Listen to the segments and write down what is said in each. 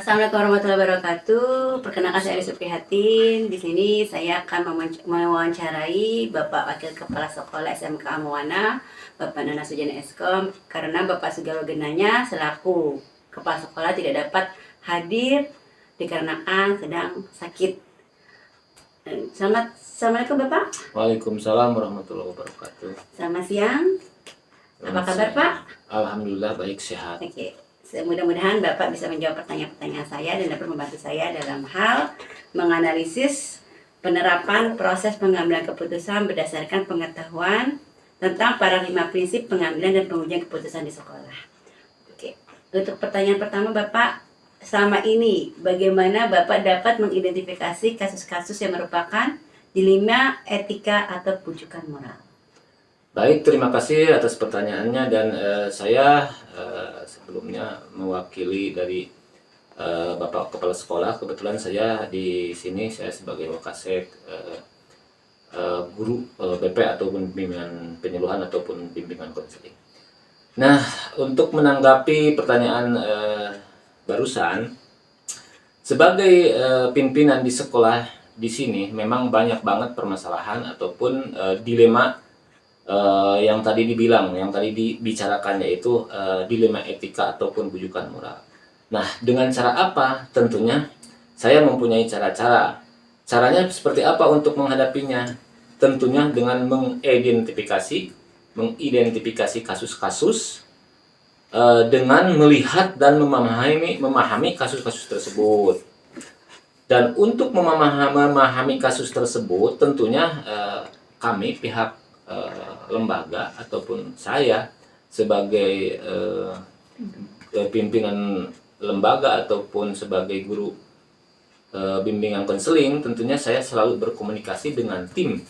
Assalamualaikum warahmatullahi wabarakatuh. Perkenalkan saya Elisa Prihatin. Di sini saya akan mewawancarai Bapak Wakil Kepala Sekolah SMK Amuwana, Bapak Nana Sujana Eskom, karena Bapak Sugalo Genanya selaku Kepala Sekolah tidak dapat hadir dikarenakan sedang sakit. Assalamualaikum Bapak. Waalaikumsalam warahmatullahi wabarakatuh. Selamat siang. Apa kabar Pak? Alhamdulillah baik, sehat. Oke. Mudah-mudahan Bapak bisa menjawab pertanyaan-pertanyaan saya dan dapat membantu saya dalam hal menganalisis penerapan proses pengambilan keputusan berdasarkan pengetahuan tentang para 5 prinsip pengambilan dan pengujian keputusan di sekolah. Oke. Untuk pertanyaan pertama Bapak, selama ini bagaimana Bapak dapat mengidentifikasi kasus-kasus yang merupakan dilema etika atau pujukan moral? Baik, terima kasih atas pertanyaannya dan saya sebelumnya mewakili dari Bapak Kepala Sekolah. Kebetulan saya di sini saya sebagai Wakasek guru BP ataupun bimbingan penyuluhan ataupun bimbingan konseling. Nah, untuk menanggapi pertanyaan barusan, sebagai pimpinan di sekolah di sini memang banyak banget permasalahan ataupun dilema yang tadi dibicarakan, yaitu dilema etika ataupun bujukan moral. Nah, dengan cara apa? Tentunya saya mempunyai cara-cara. Caranya seperti apa untuk menghadapinya? Tentunya dengan mengidentifikasi kasus-kasus dengan melihat dan memahami kasus-kasus tersebut. Dan untuk memahami kasus tersebut, tentunya kami pihak lembaga ataupun saya sebagai pimpinan lembaga ataupun sebagai guru bimbingan konseling, tentunya saya selalu berkomunikasi dengan tim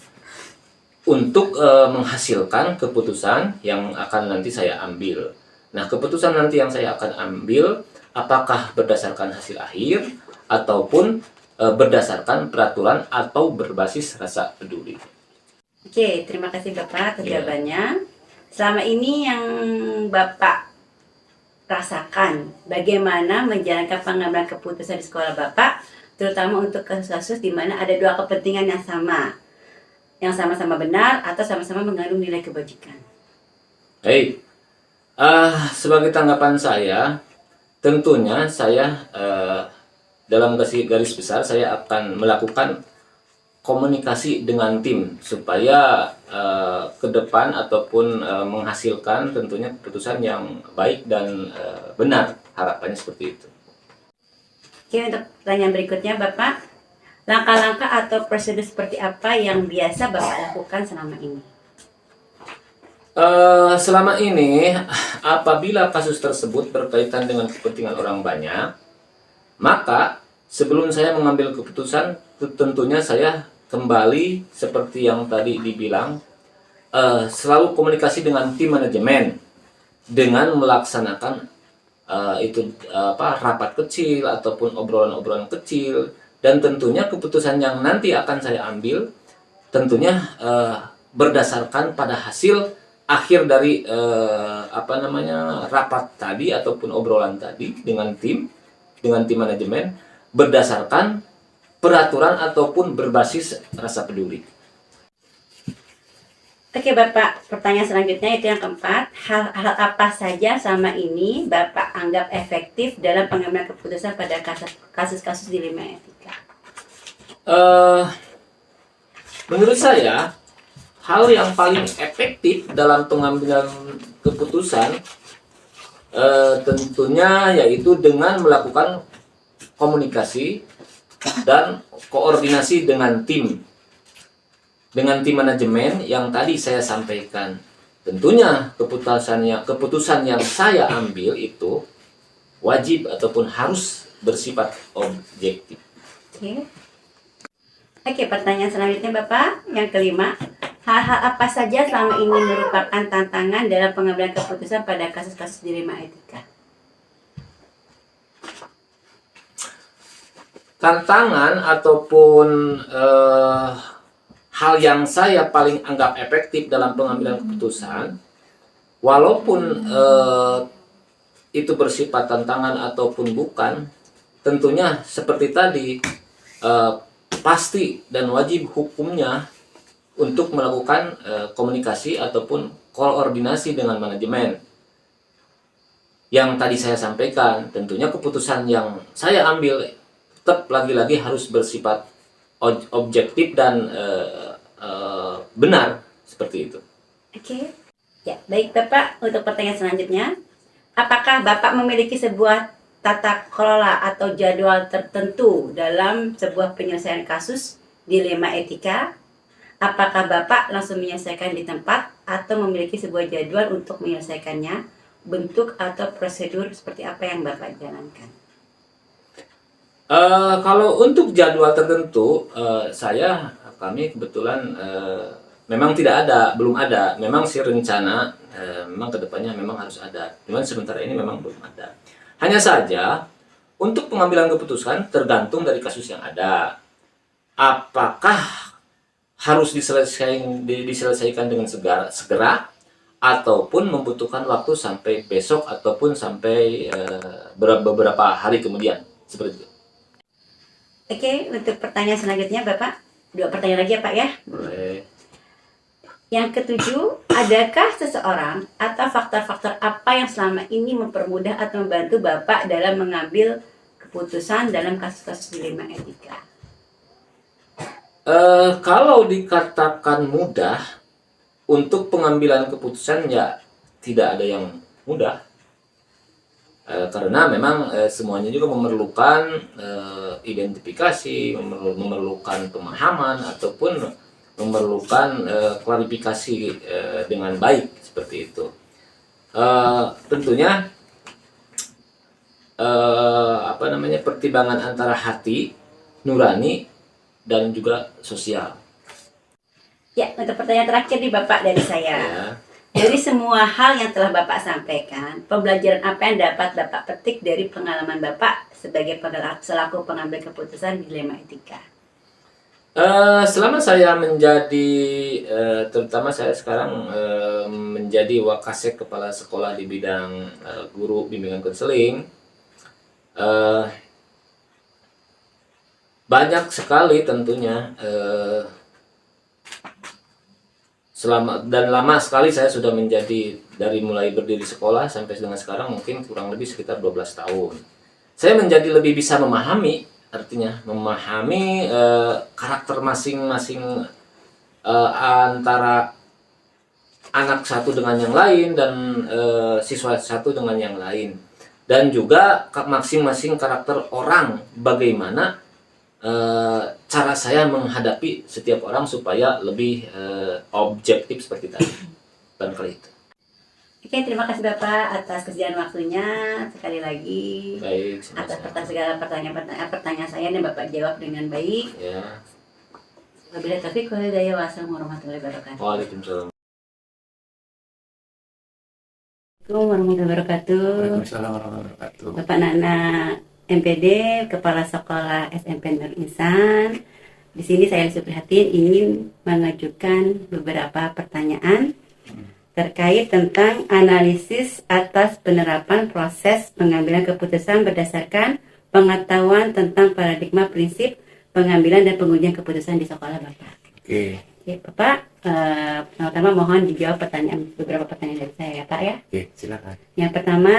untuk menghasilkan keputusan yang akan nanti saya ambil. Nah, keputusan nanti yang saya akan ambil apakah berdasarkan hasil akhir ataupun berdasarkan peraturan atau berbasis rasa peduli. Oke, terima kasih Bapak atas jawabannya. Selama ini yang Bapak rasakan, bagaimana menjalankan pengambilan keputusan di sekolah Bapak, terutama untuk kasus-kasus di mana ada dua kepentingan yang sama-sama benar atau sama-sama mengandung nilai kebajikan. Baik, sebagai tanggapan saya, tentunya saya dalam garis besar saya akan melakukan komunikasi dengan tim supaya ke depan ataupun menghasilkan tentunya keputusan yang baik dan benar, harapannya seperti itu. Oke, untuk pertanyaan berikutnya Bapak, langkah-langkah atau prosedur seperti apa yang biasa Bapak lakukan selama ini? Selama ini apabila kasus tersebut berkaitan dengan kepentingan orang banyak, maka sebelum saya mengambil keputusan, tentunya saya kembali seperti yang tadi dibilang, selalu komunikasi dengan tim manajemen dengan melaksanakan rapat kecil ataupun obrolan-obrolan kecil, dan tentunya keputusan yang nanti akan saya ambil tentunya berdasarkan pada hasil akhir dari rapat tadi ataupun obrolan tadi dengan tim manajemen berdasarkan peraturan ataupun berbasis rasa peduli. Oke Bapak, pertanyaan selanjutnya itu yang keempat. Hal apa saja selama ini Bapak anggap efektif dalam pengambilan keputusan pada kasus-kasus dilema etika? Menurut saya, hal yang paling efektif dalam pengambilan keputusan tentunya yaitu dengan melakukan komunikasi dan koordinasi dengan tim manajemen yang tadi saya sampaikan. Tentunya keputusan yang saya ambil itu wajib ataupun harus bersifat objektif. Oke, pertanyaan selanjutnya Bapak, yang kelima, hal-hal apa saja selama ini merupakan tantangan dalam pengambilan keputusan pada kasus-kasus dilema etika? Tantangan ataupun hal yang saya paling anggap efektif dalam pengambilan keputusan, walaupun itu bersifat tantangan ataupun bukan, tentunya seperti tadi, pasti dan wajib hukumnya untuk melakukan komunikasi ataupun koordinasi dengan manajemen. Yang tadi saya sampaikan, tentunya keputusan yang saya ambil tetap lagi-lagi harus bersifat objektif dan benar, seperti itu. Oke. Ya, baik Bapak, untuk pertanyaan selanjutnya, apakah Bapak memiliki sebuah tata kelola atau jadwal tertentu dalam sebuah penyelesaian kasus dilema etika? Apakah Bapak langsung menyelesaikan di tempat atau memiliki sebuah jadwal untuk menyelesaikannya? Bentuk atau prosedur seperti apa yang Bapak jalankan? Kalau untuk jadwal tertentu, kami kebetulan memang tidak ada, belum ada. Memang sih rencana, memang kedepannya memang harus ada. Cuman sementara ini memang belum ada. Hanya saja untuk pengambilan keputusan tergantung dari kasus yang ada. Apakah harus diselesaikan dengan segera ataupun membutuhkan waktu sampai besok ataupun sampai beberapa hari kemudian, seperti itu. Oke, untuk pertanyaan selanjutnya Bapak, 2 pertanyaan lagi ya Pak ya. Boleh. Yang ketujuh, adakah seseorang atau faktor-faktor apa yang selama ini mempermudah atau membantu Bapak dalam mengambil keputusan dalam kasus-kasus dilema etika? Kalau dikatakan mudah, untuk pengambilan keputusan ya tidak ada yang mudah. Karena memang semuanya juga memerlukan identifikasi, memerlukan pemahaman ataupun memerlukan klarifikasi dengan baik, seperti itu. Tentunya pertimbangan antara hati nurani dan juga sosial. Ya, untuk pertanyaan terakhir nih Bapak dari saya. Ya. Dari semua hal yang telah Bapak sampaikan, pembelajaran apa yang dapat Bapak petik dari pengalaman Bapak sebagai selaku pengambil keputusan dilema etika? Selama saya menjadi, terutama saya sekarang menjadi Wakasek Kepala Sekolah di bidang guru bimbingan konseling, banyak sekali tentunya lama sekali saya sudah menjadi, dari mulai berdiri sekolah sampai dengan sekarang mungkin kurang lebih sekitar 12 tahun. Saya menjadi lebih bisa memahami, artinya memahami karakter masing-masing antara anak satu dengan yang lain dan siswa satu dengan yang lain. Dan juga masing-masing karakter orang, bagaimana cara saya menghadapi setiap orang supaya lebih objektif seperti tadi. Barangkali itu. Oke, terima kasih Bapak atas kesediaan waktunya sekali lagi. Baik, atas segala pertanyaan saya dan Bapak jawab dengan baik. Ya. Wabillahi taufiq wal hidayah. Wassalamualaikum warahmatullahi wabarakatuh. Waalaikumsalam. Assalamualaikum warahmatullahi wabarakatuh. Waalaikumsalam warahmatullahi wabarakatuh. Bapak Nana MPD, Kepala Sekolah SMP Nur Insan. Di sini saya Lisa Prihatin ingin mengajukan beberapa pertanyaan terkait tentang analisis atas penerapan proses pengambilan keputusan berdasarkan pengetahuan tentang paradigma prinsip pengambilan dan pengujian keputusan di sekolah Bapak. Oke. Oke, Bapak, pertama mohon dijawab beberapa pertanyaan dari saya ya Pak ya. Oke, silakan. Yang pertama,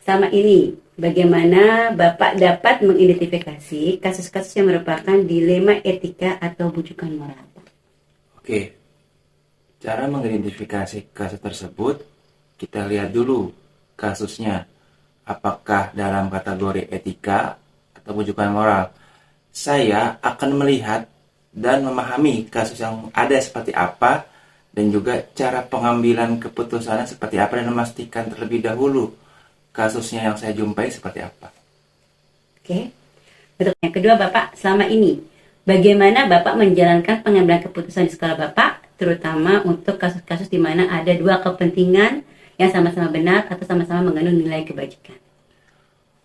sama ini, bagaimana Bapak dapat mengidentifikasi kasus-kasus yang merupakan dilema etika atau bujukan moral? Oke. Cara mengidentifikasi kasus tersebut, kita lihat dulu kasusnya. Apakah dalam kategori etika atau bujukan moral? Saya akan melihat dan memahami kasus yang ada seperti apa dan juga cara pengambilan keputusannya seperti apa dan memastikan terlebih dahulu kasusnya yang saya jumpai seperti apa. Oke. Untuk yang kedua Bapak, selama ini bagaimana Bapak menjalankan pengambilan keputusan di sekolah Bapak, terutama untuk kasus-kasus di mana ada dua kepentingan yang sama-sama benar atau sama-sama mengandung nilai kebajikan?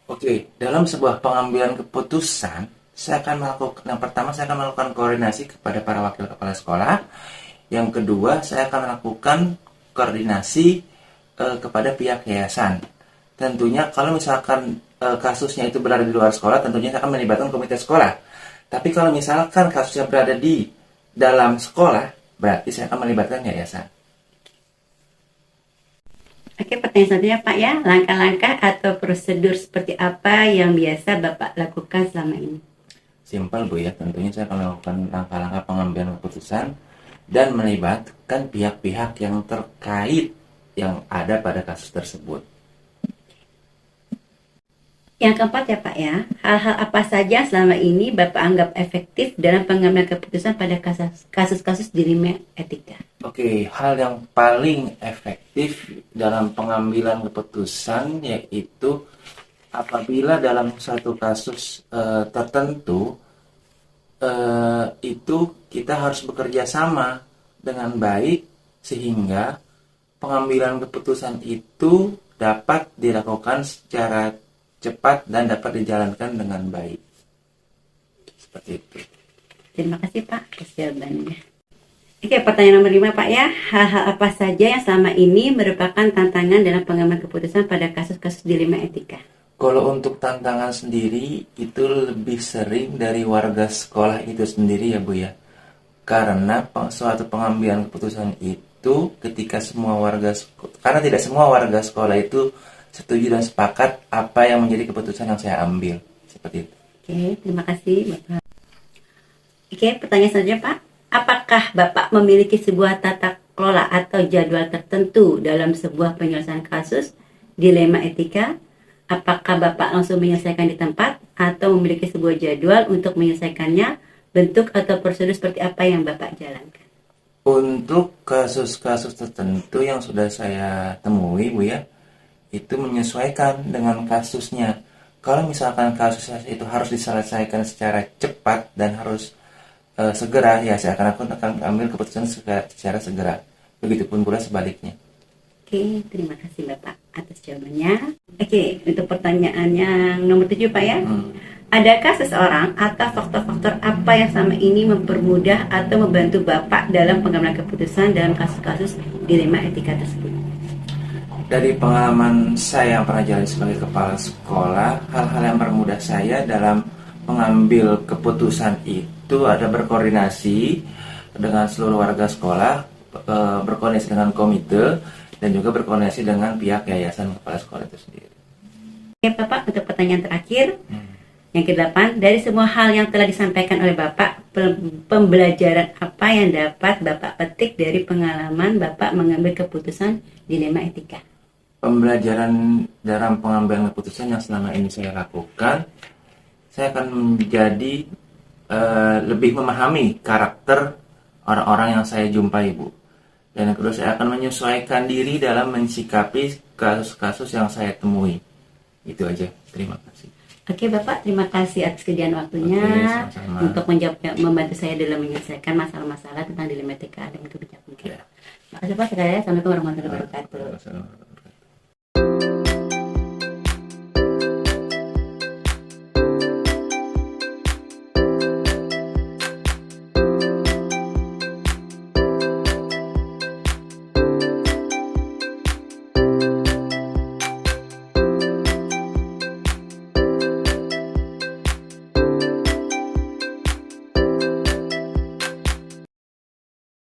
Oke, dalam sebuah pengambilan keputusan, yang pertama saya akan melakukan koordinasi kepada para wakil kepala sekolah. Yang kedua, saya akan melakukan koordinasi kepada pihak yayasan. Tentunya kalau misalkan kasusnya itu berada di luar sekolah, tentunya saya akan melibatkan komite sekolah. Tapi kalau misalkan kasusnya berada di dalam sekolah, berarti saya akan melibatkan yayasan. Oke, pertanyaan selanjutnya Pak ya, langkah-langkah atau prosedur seperti apa yang biasa Bapak lakukan selama ini? Simpel Bu ya, tentunya saya akan melakukan langkah-langkah pengambilan keputusan dan melibatkan pihak-pihak yang terkait yang ada pada kasus tersebut. Yang keempat ya Pak ya, hal-hal apa saja selama ini Bapak anggap efektif dalam pengambilan keputusan pada kasus-kasus dilema etika? Oke, hal yang paling efektif dalam pengambilan keputusan yaitu apabila dalam satu kasus tertentu itu kita harus bekerja sama dengan baik sehingga pengambilan keputusan itu dapat dilakukan secara cepat dan dapat dijalankan dengan baik. Seperti itu. Terima kasih Pak atas jawabannya. Oke, pertanyaan nomor 5 Pak ya, hal-hal apa saja yang selama ini merupakan tantangan dalam pengambilan keputusan pada kasus-kasus dilema etika? Kalau untuk tantangan sendiri itu lebih sering dari warga sekolah itu sendiri ya Bu ya. Karena suatu pengambilan keputusan itu ketika karena tidak semua warga sekolah itu setuju dan sepakat apa yang menjadi keputusan yang saya ambil. Seperti itu. Oke, terima kasih Bapak. Oke, pertanyaan selanjutnya Pak. Apakah Bapak memiliki sebuah tata kelola atau jadwal tertentu dalam sebuah penyelesaian kasus dilema etika? Apakah Bapak langsung menyelesaikan di tempat atau memiliki sebuah jadwal untuk menyelesaikannya? Bentuk atau prosedur seperti apa yang Bapak jalankan? Untuk kasus-kasus tertentu yang sudah saya temui Bu ya, itu menyesuaikan dengan kasusnya. Kalau misalkan kasusnya itu harus diselesaikan secara cepat dan harus segera, ya saya akan ambil keputusan secara segera. Begitupun pula sebaliknya. Oke, terima kasih Bapak atas jawabannya. Oke, untuk pertanyaan yang nomor 7 Pak ya. Adakah seseorang atau faktor-faktor apa yang selama ini mempermudah atau membantu Bapak dalam pengambilan keputusan dalam kasus-kasus dilema etika tersebut? Dari pengalaman saya yang pernah jalani sebagai kepala sekolah, hal-hal yang mempermudah saya dalam mengambil keputusan itu ada berkoordinasi dengan seluruh warga sekolah, berkoordinasi dengan komite, dan juga berkoordinasi dengan pihak yayasan kepala sekolah itu sendiri. Oke Bapak, untuk pertanyaan terakhir, yang ke-8, dari semua hal yang telah disampaikan oleh Bapak, pembelajaran apa yang dapat Bapak petik dari pengalaman Bapak mengambil keputusan dilema etika? Pembelajaran dalam pengambilan keputusan yang selama ini saya lakukan, saya akan menjadi lebih memahami karakter orang-orang yang saya jumpai Bu. Dan yang kedua, saya akan menyesuaikan diri dalam mensikapi kasus-kasus yang saya temui. Itu aja. Terima kasih. Oke Bapak, terima kasih atas kesediaan waktunya. Oke, sama-sama. Untuk membantu saya dalam menyelesaikan masalah-masalah tentang dilema etika dan kebijakan. Ya. Terima kasih Pak sekali. Assalamualaikum warahmatullahi wabarakatuh. Assalamualaikum warahmatullahi wabarakatuh.